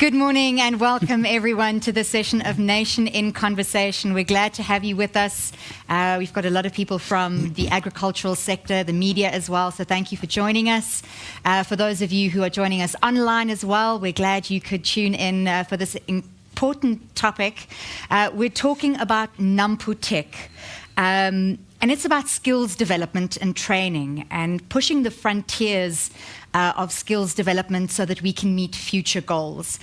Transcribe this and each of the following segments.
Good morning and welcome everyone to this session of Nation in Conversation. We're glad to have you with us. We've got a lot of people from the agricultural sector, the media as well, so thank you for joining us. For those of you who are joining us online as well, we're glad you could tune in for this important topic. We're talking about Nampo-Tech. And it's about skills development and training and pushing the frontiers of skills development so that we can meet future goals.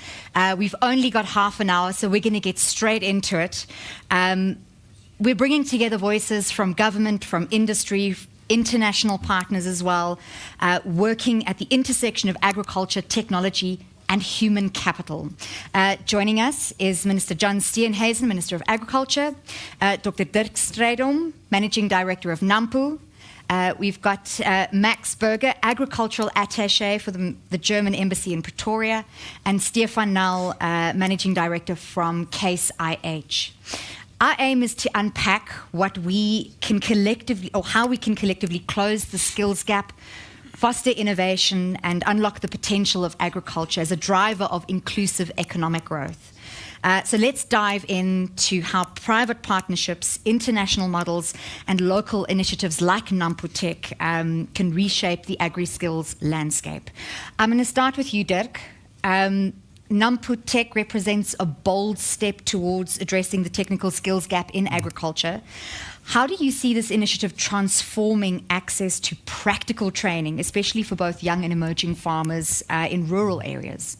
We've only got half an hour, so we're going to get straight into it. We're bringing together voices from government, from industry, international partners as well, working at the intersection of agriculture, technology, and human capital. Joining us is Minister John Steenhuisen, Minister of Agriculture, Dr. Dirk Strijdom, Managing Director of Nampo. We've got Max Berger, Agricultural Attaché for the German Embassy in Pretoria, and Stefan Nall, Managing Director from Case IH. Our aim is to unpack what we can collectively, or how we can collectively close the skills gap, foster innovation, and unlock the potential of agriculture as a driver of inclusive economic growth. So let's dive into how private partnerships, international models, and local initiatives like Nampo-Tech can reshape the agri-skills landscape. I'm going to start with you, Dirk. Nampo-Tech represents a bold step towards addressing the technical skills gap in agriculture. How do you see this initiative transforming access to practical training, especially for both young and emerging farmers in rural areas?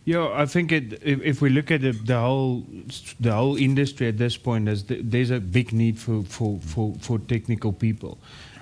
Yeah, I think if we look at the whole industry at this point, there's a big need for technical people.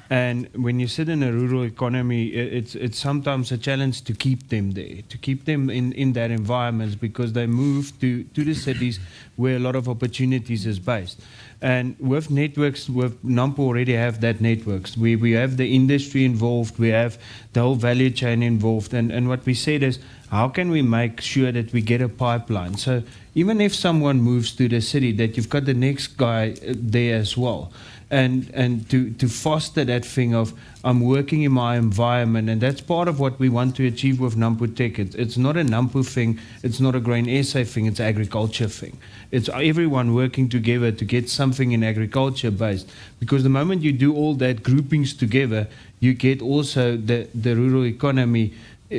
And when you sit in a rural economy, it's sometimes a challenge to keep them there, to keep them in that environment, because they move to the cities where a lot of opportunities is based. And with networks, with Nampo already have that networks. We have the industry involved, we have the whole value chain involved. And what we said is, how can we make sure that we get a pipeline? So even if someone moves to the city, that you've got the next guy there as well. And to foster that thing of, I'm working in my environment, and that's part of what we want to achieve with Nampo-Tech. It's not a Nampo thing, it's not a Grain SA thing, it's an agriculture thing. It's everyone working together to get something in agriculture based, because the moment you do all that groupings together, you get also the rural economy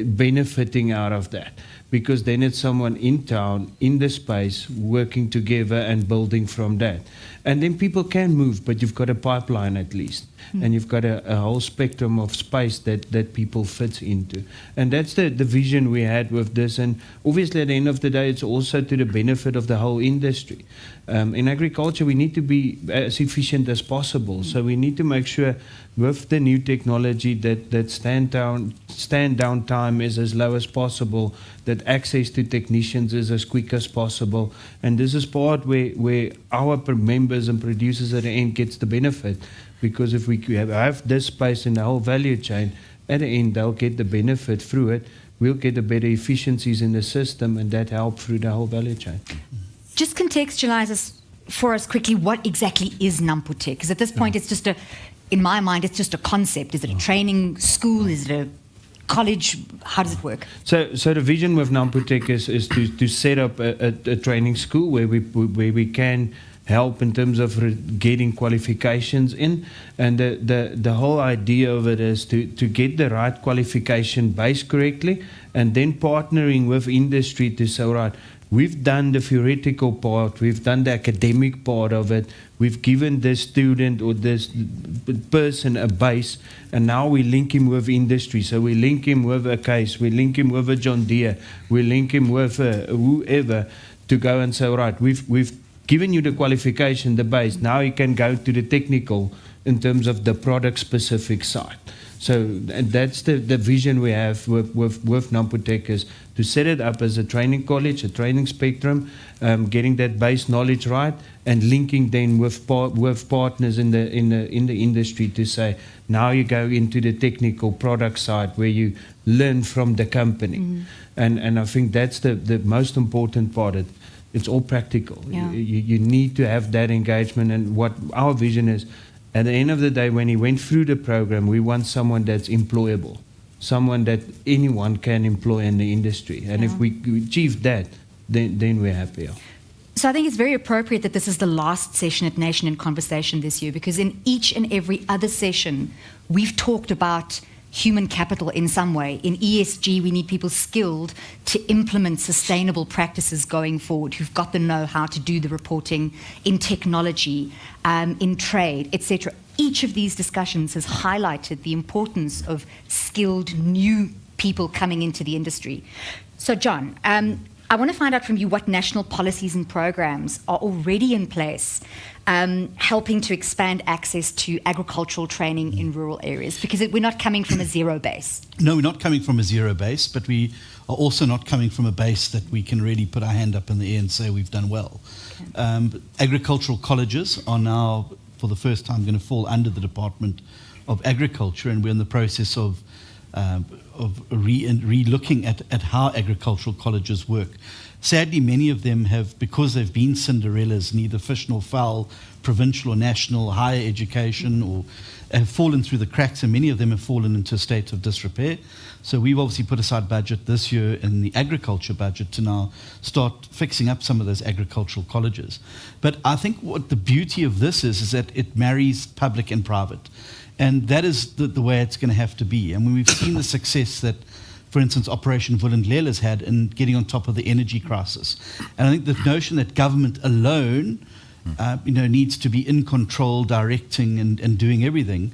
benefiting out of that, because then it's someone in town, in the space, working together and building from that. And then people can move, but you've got a pipeline at least. And you've got a whole spectrum of space that people fit into. And that's the vision we had with this. And obviously at the end of the day, it's also to the benefit of the whole industry. In agriculture, we need to be as efficient as possible. So we need to make sure with the new technology that stand down time is as low as possible, that access to technicians is as quick as possible. And this is part where our members and producers at the end gets the benefit. Because if we have this space in the whole value chain, at the end they'll get the benefit through it. We'll get the better efficiencies in the system, and that help through the whole value chain. Just contextualize for us quickly, what exactly is Nampo-Tech? Because at this point, it's just in my mind, it's just a concept. Is it a training school? Is it a college? How does it work? So the vision with Nampo-Tech is to set up a training school where we can help in terms of getting qualifications in, and the whole idea of it is to get the right qualification base correctly, and then partnering with industry to say, all right, we've done the theoretical part, we've done the academic part of it, we've given this student or this person a base, and now we link him with industry. So we link him with a Case, we link him with a John Deere, we link him with whoever, to go and say, all right, we've given you the qualification, the base, now you can go to the technical in terms of the product specific side. So and that's the vision we have with Nampo-Tech, is to set it up as a training college, a training spectrum, getting that base knowledge right, and linking then with partners in the industry to say, now you go into the technical product side where you learn from the company. And I think that's the most important part. It's all practical. Yeah. You need to have that engagement. And what our vision is, at the end of the day, when he went through the program, we want someone that's employable. someone that anyone can employ in the industry. And if we achieve that, then we're happier. So I think it's very appropriate that this is the last session at Nation in Conversation this year, because in each and every other session, we've talked about human capital in some way. In ESG, we need people skilled to implement sustainable practices going forward, who've got the know-how to do the reporting. In technology, in trade, etc. Each of these discussions has highlighted the importance of skilled new people coming into the industry. So, John, I want to find out from you what national policies and programs are already in place helping to expand access to agricultural training in rural areas, because we're not coming from a zero base. No, we're not coming from a zero base, but we are also not coming from a base that we can really put our hand up in the air and say we've done well. Okay. Agricultural colleges are now, for the first time, going to fall under the Department of Agriculture, and we're in the process of re-looking at how agricultural colleges work. Sadly, many of them have, because they've been Cinderellas, neither fish nor fowl, provincial or national, higher education, or have fallen through the cracks, and many of them have fallen into a state of disrepair. So we've obviously put aside budget this year in the agriculture budget to now start fixing up some of those agricultural colleges. But I think what the beauty of this is that it marries public and private. And that is the way it's going to have to be. And when we've seen the success that, for instance, Operation Vulindlela has had in getting on top of the energy crisis. And I think the notion that government alone needs to be in control, directing and doing everything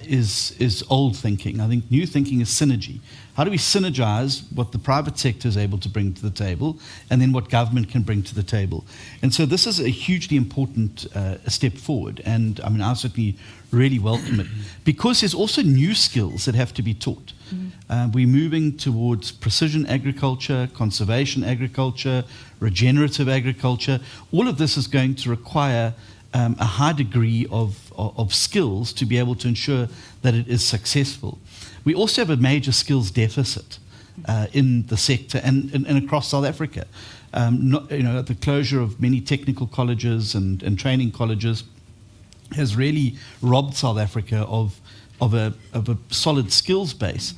is old thinking. I think new thinking is synergy. How do we synergize what the private sector is able to bring to the table and then what government can bring to the table? And so this is a hugely important step forward. And I mean, I certainly really welcome it, because there's also new skills that have to be taught. We're moving towards precision agriculture, conservation agriculture, regenerative agriculture. All of this is going to require a high degree of skills to be able to ensure that it is successful. We also have a major skills deficit in the sector and across South Africa. The closure of many technical colleges and training colleges has really robbed South Africa of a solid skills base.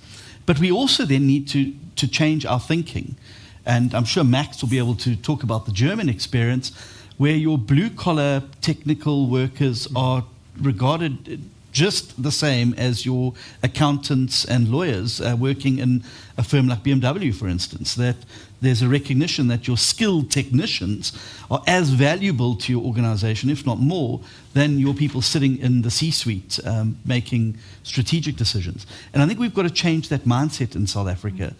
But we also then need to change our thinking. And I'm sure Max will be able to talk about the German experience, where your blue-collar technical workers are regarded just the same as your accountants and lawyers working in a firm like BMW, for instance, that there's a recognition that your skilled technicians are as valuable to your organization, if not more, than your people sitting in the C-suite making strategic decisions. And I think we've got to change that mindset in South Africa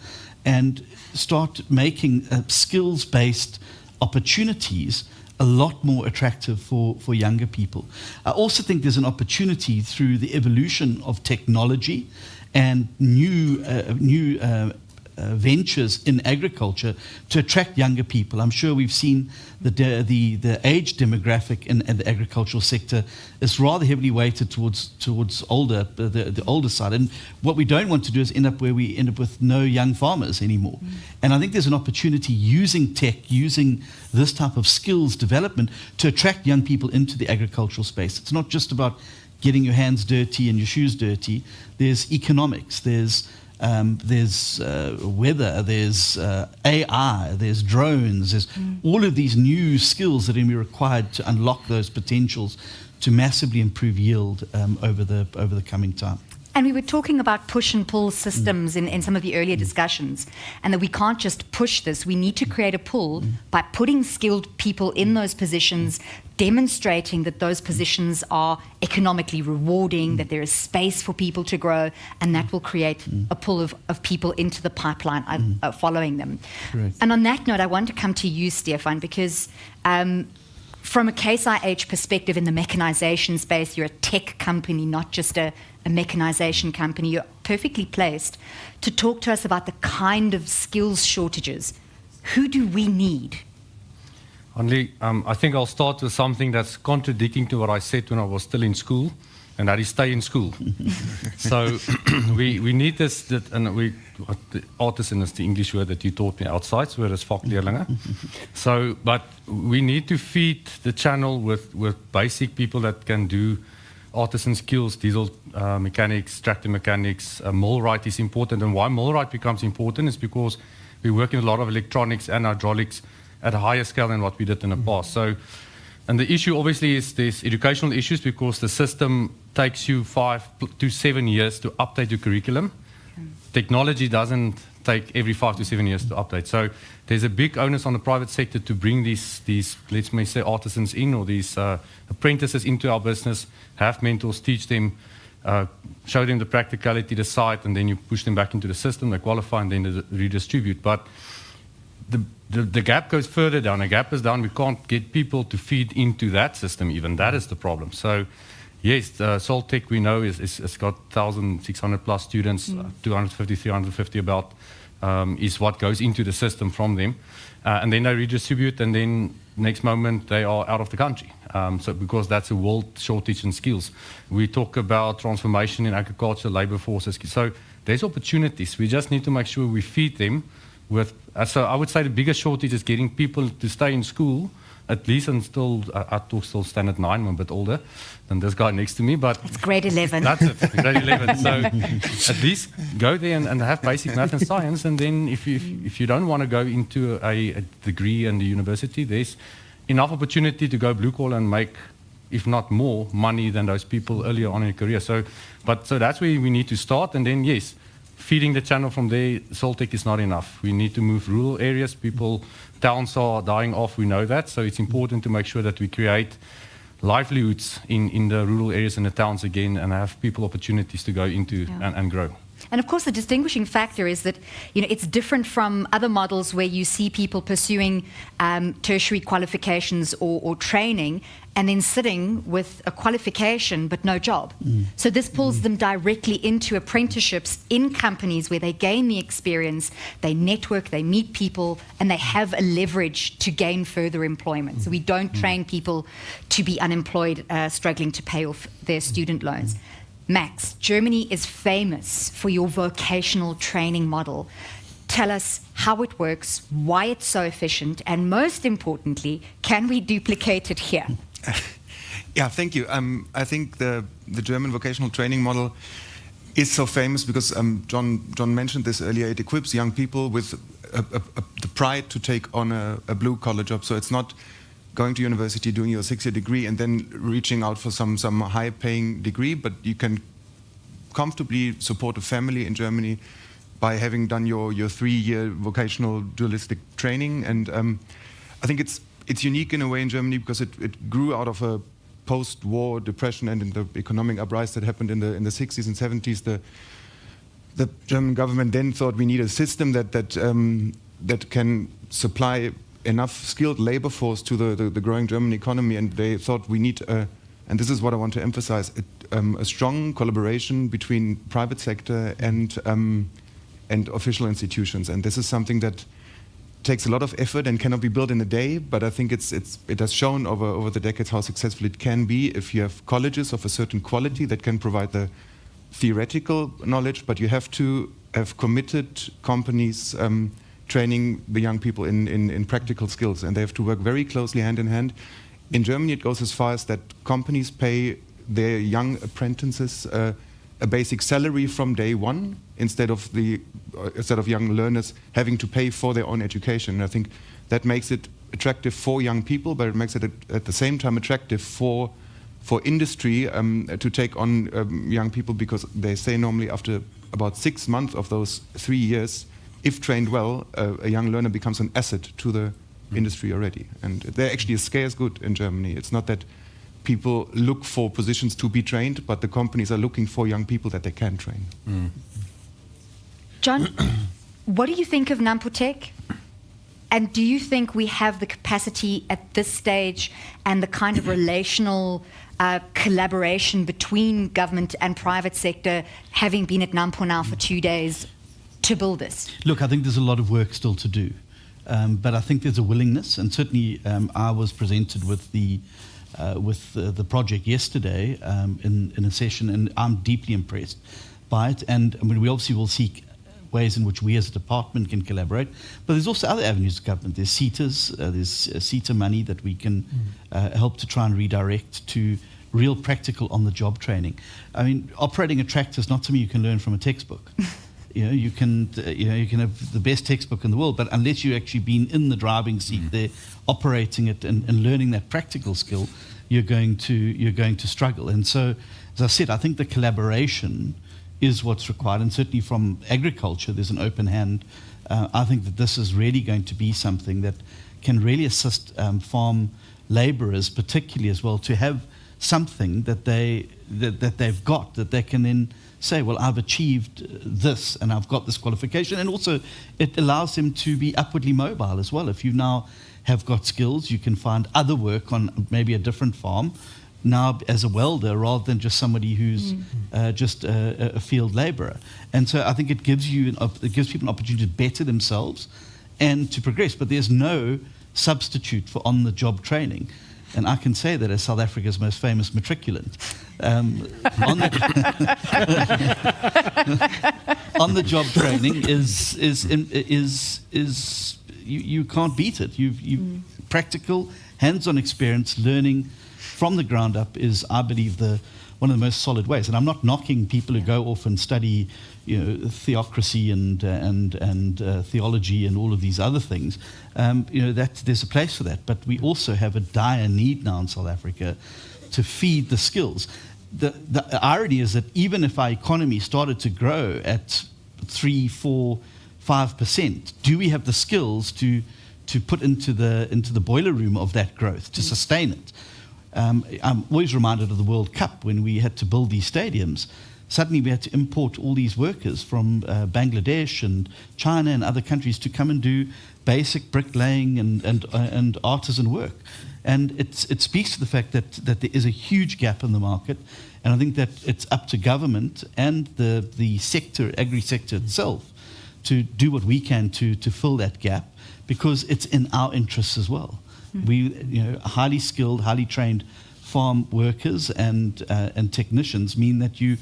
and start making skills-based opportunities a lot more attractive for younger people. I also think there's an opportunity through the evolution of technology and new ventures in agriculture to attract younger people. I'm sure we've seen the age demographic in the agricultural sector is rather heavily weighted towards the older side. And what we don't want to do is end up with no young farmers anymore. And I think there's an opportunity using tech, using this type of skills development to attract young people into the agricultural space. It's not just about getting your hands dirty and your shoes dirty. There's economics, there's weather, there's AI, there's drones, there's all of these new skills that are going to be required to unlock those potentials to massively improve yield over the coming time. And we were talking about push and pull systems in some of the earlier discussions, and that we can't just push this. We need to create a pull by putting skilled people in those positions, demonstrating that those positions are economically rewarding, that there is space for people to grow, and that will create a pull of people into the pipeline following them. Correct. And on that note, I want to come to you, Stefan, because from a Case IH perspective in the mechanization space, you're a tech company, not just a mechanization company. You're perfectly placed to talk to us about the kind of skills shortages. Who do we need? Only, I think I'll start with something that's contradicting to what I said when I was still in school, and that is stay in school. So we need this, and the artisan is the English word that you taught me outside, so it's vakleerlinge. But we need to feed the channel with basic people that can do artisan skills, diesel mechanics, tractor mechanics, millwright is important. And why millwright becomes important is because we work in a lot of electronics and hydraulics at a higher scale than what we did in the past. So, and the issue obviously is there's educational issues because the system takes you 5 to 7 years to update your curriculum. Technology doesn't take every 5 to 7 years to update. So there's a big onus on the private sector to bring these let's say artisans in, or these apprentices into our business, have mentors, teach them, show them the practicality, the site, and then you push them back into the system, they qualify, and then they redistribute. But the gap goes further down. The gap is down. We can't get people to feed into that system even. That is the problem. So yes, Soltech we know it's got 1,600 plus students, 250, 350 about, is what goes into the system from them. And then they redistribute, and then next moment they are out of the country. So because that's a world shortage in skills. We talk about transformation in agriculture, labor forces. So there's opportunities. We just need to make sure we feed them with, so I would say the biggest shortage is getting people to stay in school, at least until, I talk still standard 9, I'm a bit older than this guy next to me, but... It's grade 11. That's it, grade 11. So at least go there and have basic math and science, and then if you don't want to go into a degree in the university, there's enough opportunity to go blue collar and make, if not more, money than those people earlier on in their career. So that's where we need to start, and then yes, feeding the channel from there, Soltech is not enough. We need to move rural areas. Towns are dying off, we know that. So it's important to make sure that we create livelihoods in the rural areas and the towns again, and have people opportunities to go into and grow. And of course, the distinguishing factor is that, you know, it's different from other models where you see people pursuing tertiary qualifications or training and then sitting with a qualification but no job. So this pulls them directly into apprenticeships in companies where they gain the experience, they network, they meet people, and they have a leverage to gain further employment. So we don't train people to be unemployed, struggling to pay off their student loans. Max, Germany is famous for your vocational training model. Tell us how it works, why it's so efficient, and most importantly, can we duplicate it here? Yeah, thank you. I think the German vocational training model is so famous because John mentioned this earlier. It equips young people with the pride to take on a blue-collar job. So it's not going to university, doing your 6-year degree, and then reaching out for some high-paying degree, but you can comfortably support a family in Germany by having done your 3-year vocational dualistic training. And I think it's unique in a way in Germany because it grew out of a post-war depression and in the economic uprising that happened in the 60s and 70s. The German government then thought we need a system that can supply enough skilled labor force to the growing German economy, and they thought we need, and this is what I want to emphasize, a strong collaboration between private sector and official institutions. And this is something that takes a lot of effort and cannot be built in a day, but I think it has shown over the decades how successful it can be if you have colleges of a certain quality that can provide the theoretical knowledge, but you have to have committed companies training the young people in practical skills, and they have to work very closely hand in hand. In Germany, it goes as far as that companies pay their young apprentices a basic salary from day one, instead of young learners having to pay for their own education. And I think that makes it attractive for young people, but it makes it at the same time attractive for industry to take on young people, because they say normally after about 6 months of those 3 years, if trained well, a young learner becomes an asset to the industry already. And they're actually a scarce good in Germany. It's not that people look for positions to be trained, but the companies are looking for young people that they can train. John, what do you think of Nampo-Tech? And do you think we have the capacity at this stage and the kind of relational collaboration between government and private sector, having been at Nampo now for 2 days, to build this? Look, I think there's a lot of work still to do, but I think there's a willingness, and certainly I was presented with the project yesterday in a session, and I'm deeply impressed by it. And I mean, we obviously will seek ways in which we as a department can collaborate, but there's also other avenues of government. There's CETAs, there's CETA money that we can help to try and redirect to real practical on-the-job training. I mean, operating a tractor is not something you can learn from a textbook. You can have the best textbook in the world, but unless you've actually been in the driving seat there, operating it and learning that practical skill, you're going to struggle. And so, as I said, I think the collaboration is what's required, and certainly from agriculture, there's an open hand. I think that this is really going to be something that can really assist farm labourers, particularly as well, to have something that they've got that they can then say, well, I've achieved this and I've got this qualification. And also it allows them to be upwardly mobile as well. If you now have got skills, you can find other work on maybe a different farm now as a welder rather than just somebody who's just a field labourer. And so I think it gives people an opportunity to better themselves and to progress. But there's no substitute for on-the-job training. And I can say that as South Africa's most famous matriculant. On-the-job training is you can't beat it. You practical, hands-on experience, learning from the ground up is, I believe, one of the most solid ways. And I'm not knocking people who go off and study, theocracy and theology and all of these other things. That there's a place for that. But we also have a dire need now in South Africa to feed the skills. The irony is that even if our economy started to grow at 3, 4, 5%, do we have the skills to put into the boiler room of that growth to sustain it? I'm always reminded of the World Cup when we had to build these stadiums. Suddenly we had to import all these workers from Bangladesh and China and other countries to come and do basic bricklaying and artisan work. And it speaks to the fact that there is a huge gap in the market. And I think that it's up to government and the sector, agri-sector itself, to do what we can to fill that gap, because it's in our interests as well. We, highly skilled, highly trained farm workers and technicians mean that you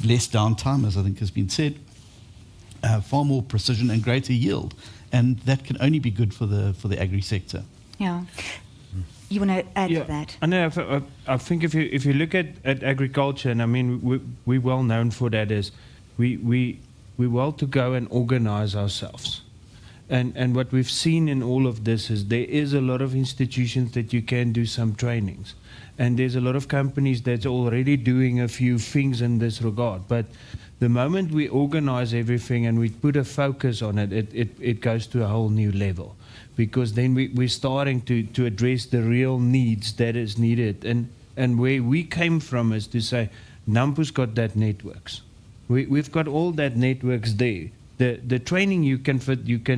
less downtime, as I think has been said, far more precision and greater yield, and that can only be good for the agri sector. Yeah. You want to add to that? I know. I think if you look at agriculture, and I mean we're well known for that, is we well to go and organize ourselves. And what we've seen in all of this is there is a lot of institutions that you can do some trainings. And there's a lot of companies that's already doing a few things in this regard. But the moment we organize everything and we put a focus on it, it goes to a whole new level. Because then we're starting to address the real needs that is needed. And where we came from is to say, Nampo's got that networks. We've got all that networks there. The training you can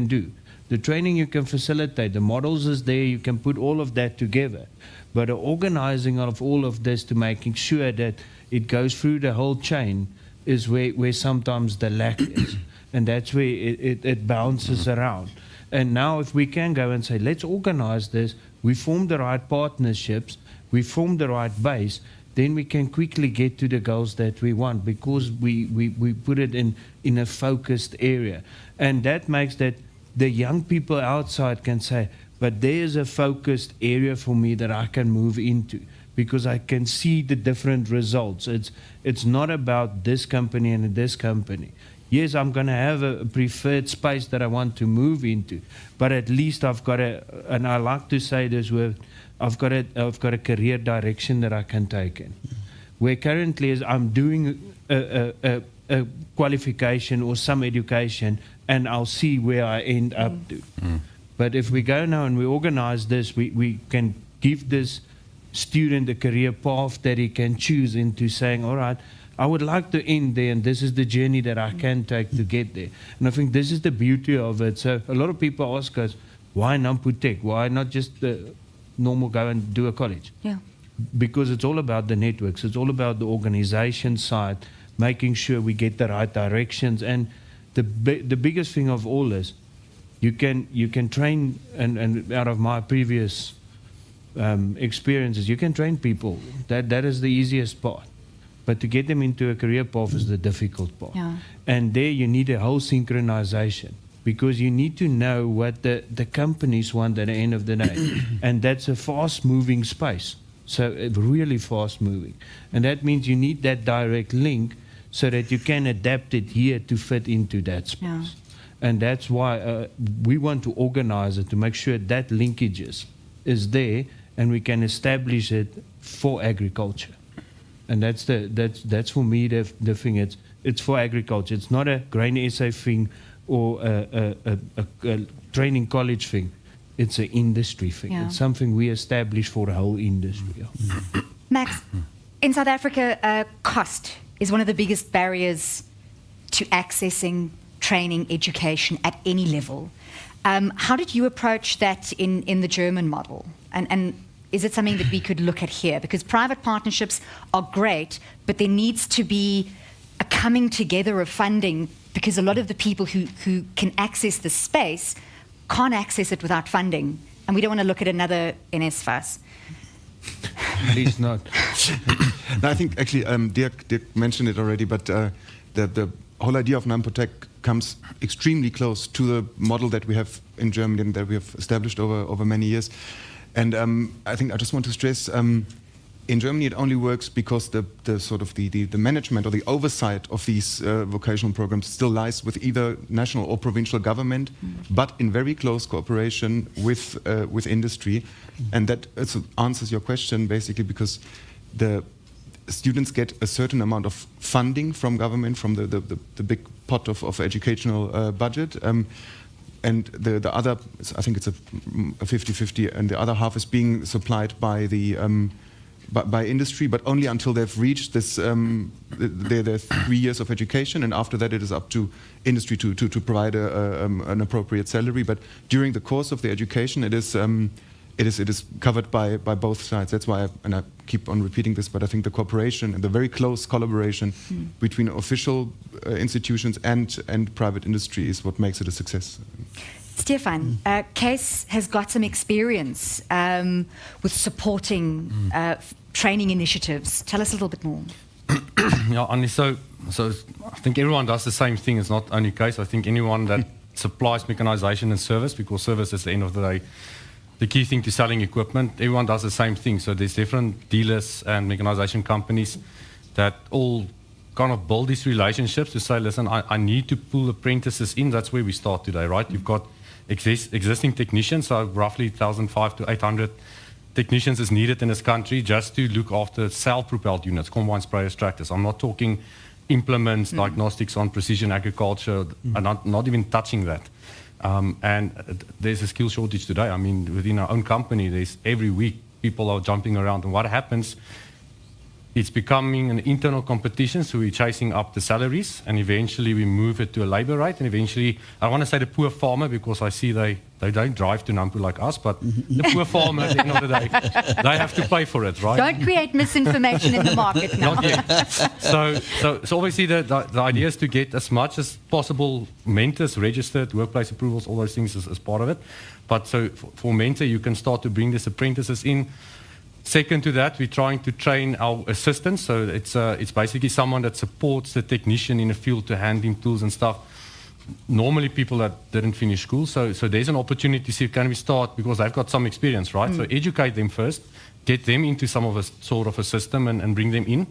do. The training you can facilitate. The models is there. You can put all of that together. But the organizing of all of this to making sure that it goes through the whole chain is where sometimes the lack is. And that's where it bounces around. And now if we can go and say, let's organize this, we form the right partnerships, we form the right base, then we can quickly get to the goals that we want, because we put it in a focused area. And that makes that the young people outside can say, but there's a focused area for me that I can move into, because I can see the different results. It's not about this company and this company. Yes, I'm going to have a preferred space that I want to move into, but at least I've got and I like to say this word, I've got a career direction that I can take in. Where currently is I'm doing a qualification or some education, and I'll see where I end up to. But if we go now and we organize this, we can give this student a career path that he can choose into, saying, all right, I would like to end there, and this is the journey that I can take to get there. And I think this is the beauty of it. So a lot of people ask us, why Nampo-Tech? Why not just the normal go and do a college? Yeah. Because it's all about the networks. It's all about the organization side, making sure we get the right directions. And the biggest thing of all is you can train, and out of my previous experiences, you can train people. That is the easiest part. But to get them into a career path is the difficult part. Yeah. And there you need a whole synchronization, because you need to know what the companies want at the end of the day. And that's a fast-moving space. So really fast moving. And that means you need that direct link so that you can adapt it here to fit into that space. Yeah. And that's why we want to organize it to make sure that linkages is there and we can establish it for agriculture. And that's for me the thing. It's for agriculture. It's not a Grain SA thing or a training college thing. It's an industry thing. Yeah. It's something we establish for the whole industry. Max, in South Africa, cost is one of the biggest barriers to accessing training, education at any level. How did you approach that in the German model? And is it something that we could look at here? Because private partnerships are great, but there needs to be a coming together of funding, because a lot of the people who can access the space can't access it without funding. And we don't want to look at another NSFAS. Please not. No, I think actually Dirk mentioned it already, but the whole idea of Nampo-Tech comes extremely close to the model that we have in Germany and that we have established over many years. And I think I just want to stress, in Germany it only works because the sort of the management or the oversight of these vocational programs still lies with either national or provincial government, but in very close cooperation with industry. And that also answers your question basically, because the students get a certain amount of funding from government, from the big pot of educational budget. And the other, I think it's a 50-50, and the other half is being supplied by the by industry, but only until they've reached this their 3 years of education, and after that it is up to industry to provide an appropriate salary. But during the course of the education, it is covered by both sides. That's why, and I keep on repeating this, but I think the cooperation and the very close collaboration between official institutions and private industry is what makes it a success. Stefan, Kees has got some experience with supporting training initiatives. Tell us a little bit more. Yeah, Annie, so I think everyone does the same thing. It's not only Kees. I think anyone that supplies mechanization and service, because service is the end of the day the key thing to selling equipment. Everyone does the same thing. So there's different dealers and mechanization companies that all kind of build these relationships to say, listen, I need to pull apprentices in. That's where we start today, right? You've got existing technicians, so roughly 1,500 to 800 technicians is needed in this country just to look after self-propelled units, combine sprayers, tractors. I'm not talking implements, diagnostics on precision agriculture, not even touching that. And there's a skill shortage today. I mean, within our own company, there's every week people are jumping around. And what happens, it's becoming an internal competition, so we're chasing up the salaries, and eventually we move it to a labor rate, and eventually, I want to say the poor farmer, because I see they don't drive to Nampo like us, but the poor farmer, at the end of the day, they have to pay for it, right? Don't create misinformation in the market now. Not yet. So obviously the idea is to get as much as possible mentors registered, workplace approvals, all those things as part of it. But so for mentor, you can start to bring these apprentices in. Second to that, we're trying to train our assistants. So it's basically someone that supports the technician in the field to hand him tools and stuff. Normally people that didn't finish school. So there's an opportunity to see, can we start, because they've got some experience, right? So educate them first, get them into some of a sort of a system and bring them in.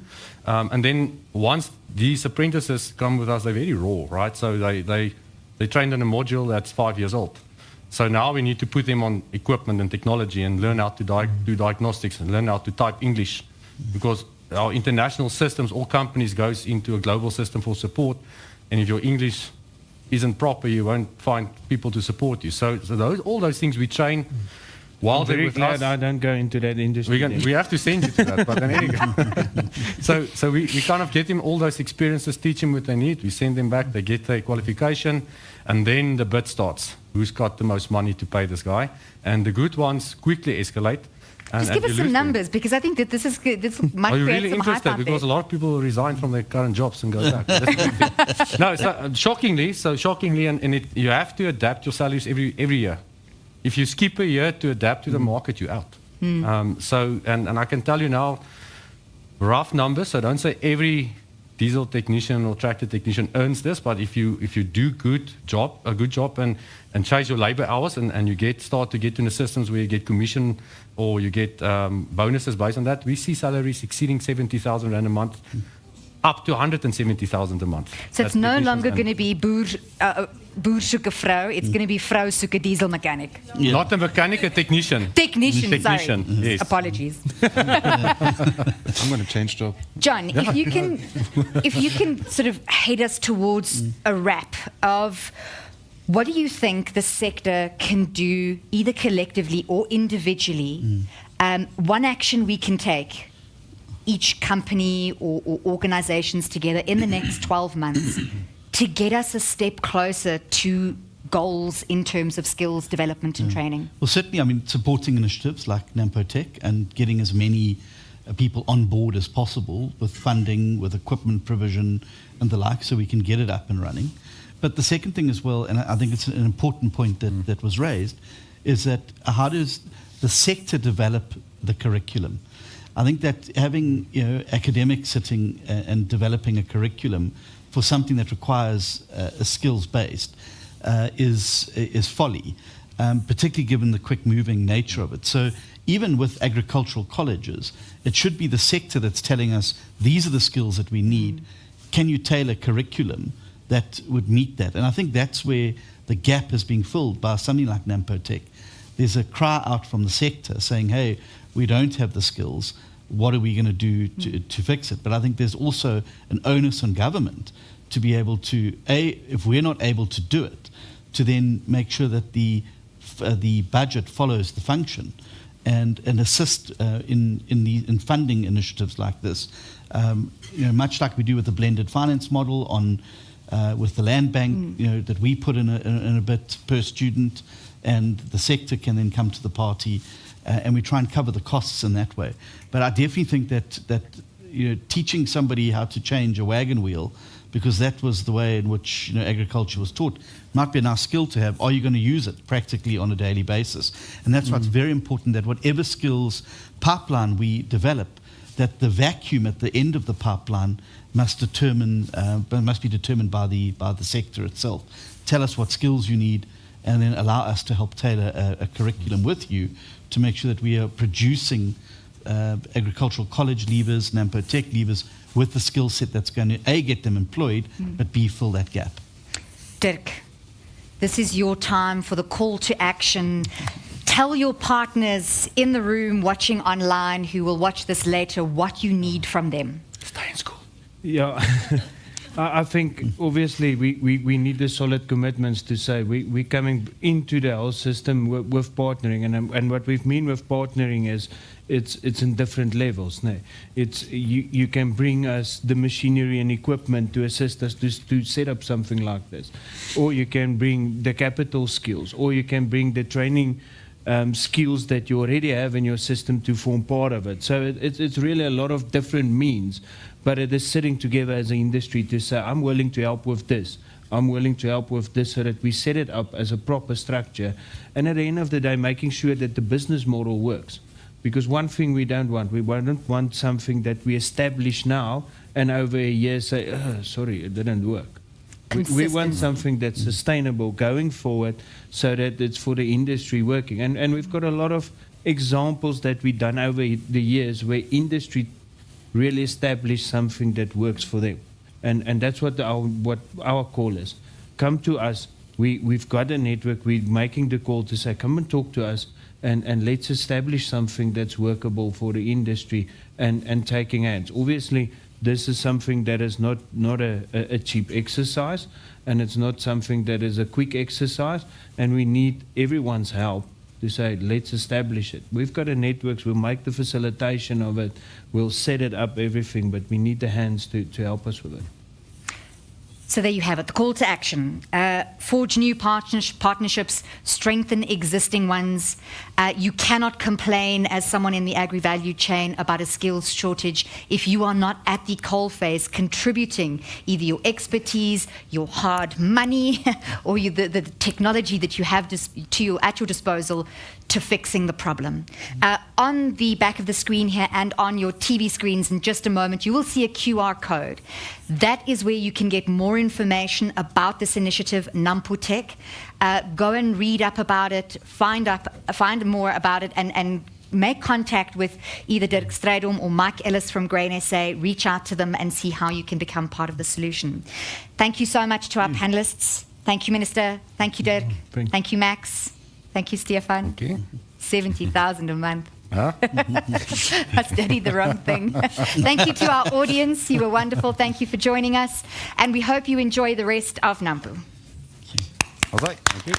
And then once these apprentices come with us, they're very raw, right? So they trained in a module that's 5 years old. So now we need to put them on equipment and technology and learn how to do diagnostics and learn how to type English, because our international systems, all companies goes into a global system for support, and if your English isn't proper, you won't find people to support you. So all those things we train while I'm they're very with glad us. I don't go into that industry. We have to send you to that, but then anyway. So we kind of get them all those experiences, teach them what they need. We send them back, they get their qualification, and then the bid starts. Who's got the most money to pay this guy? And the good ones quickly escalate. Just give us some numbers, because I think that this is good. This might Are you create really some hype interested? out Because a lot of people resign from their current jobs and go back. That's a good thing. No, shockingly, and you have to adapt your salaries every year. If you skip a year to adapt to the market, you're out. And I can tell you now, rough numbers, so don't say every diesel technician or tractor technician earns this, but if you do a good job and change your labor hours and you start to get into systems where you get commission or you get bonuses based on that, we see salaries exceeding 70,000 rand a month, up to 170,000 a month. So it's no longer going to be boer soek 'n vrou, it's going to be vrou soek 'n diesel mechanic. Yeah. Not a mechanic, a technician. Technician, sorry. Yes. Apologies. I'm going to change job. John, if you can sort of head us towards a wrap of what do you think the sector can do, either collectively or individually, one action we can take, each company or organizations together in the next 12 months to get us a step closer to goals in terms of skills development and training? Well, certainly, I mean, supporting initiatives like Nampo-Tech and getting as many people on board as possible with funding, with equipment provision and the like, so we can get it up and running. But the second thing as well, and I think it's an important point that was raised, is that how does the sector develop the curriculum? I think that having academics sitting and developing a curriculum for something that requires a skills-based is folly, particularly given the quick-moving nature of it. So even with agricultural colleges, it should be the sector that's telling us these are the skills that we need. Can you tailor curriculum that would meet that? And I think that's where the gap is being filled by something like Nampo-Tech. There's a cry out from the sector saying, hey, we don't have the skills. What are we going to do to fix it? But I think there's also an onus on government to be able to, if we're not able to do it, to then make sure that the budget follows the function and assist in funding initiatives like this. Much like we do with the blended finance model with the land bank, that we put in a bit per student, and the sector can then come to the party, and we try and cover the costs in that way. But I definitely think that teaching somebody how to change a wagon wheel, because that was the way in which agriculture was taught, might be a nice skill to have. Are you going to use it practically on a daily basis? And that's why it's very important that whatever skills pipeline we develop, that the vacuum at the end of the pipeline must be determined by the sector itself. Tell us what skills you need, and then allow us to help tailor a curriculum with you to make sure that we are producing agricultural college leavers, Nampo-Tech leavers, with the skill set that's going to A, get them employed, but B, fill that gap. Dirk, this is your time for the call to action. Tell your partners in the room, watching online, who will watch this later, what you need from them. Stay in school. Yeah. I think obviously we need the solid commitments to say we're coming into the whole system with partnering, and what we mean with partnering is it's in different levels. No? It's you can bring us the machinery and equipment to assist us to set up something like this, or you can bring the capital skills, or you can bring the training skills that you already have in your system to form part of it. So it's really a lot of different means, but it is sitting together as an industry to say, I'm willing to help with this. I'm willing to help with this, so that we set it up as a proper structure. And at the end of the day, making sure that the business model works. Because one thing we don't want something that we establish now and over a year say, sorry, it didn't work. We want something that's sustainable going forward, so that it's for the industry working. And we've got a lot of examples that we've done over the years where industry really established something that works for them. And that's what our call is. Come to us. We've got a network. We're making the call to say, come and talk to us, and let's establish something that's workable for the industry and taking hands. Obviously, this is something that is not a cheap exercise, and it's not something that is a quick exercise, and we need everyone's help to say, let's establish it. We've got a network, we'll make the facilitation of it, we'll set it up, everything, but we need the hands to help us with it. So there you have it, the call to action. Forge new partnerships, strengthen existing ones. You cannot complain as someone in the agri-value chain about a skills shortage if you are not at the coalface contributing either your expertise, your hard money, or the technology that you have at your disposal to fixing the problem. On the back of the screen here and on your TV screens in just a moment, you will see a QR code. That is where you can get more information about this initiative, Nampo-Tech. Go and read up about it, find more about it, and make contact with either Dirk Strydom or Mike Ellis from Grain SA. Reach out to them and see how you can become part of the solution. Thank you so much to our panelists. Thank you, Minister. Thank you, Dirk. Thank you, Max. Thank you, Stefan. Thank you. 70,000 a month. Huh? I studied the wrong thing. Thank you to our audience. You were wonderful. Thank you for joining us. And we hope you enjoy the rest of Nampo. All right. Thank you.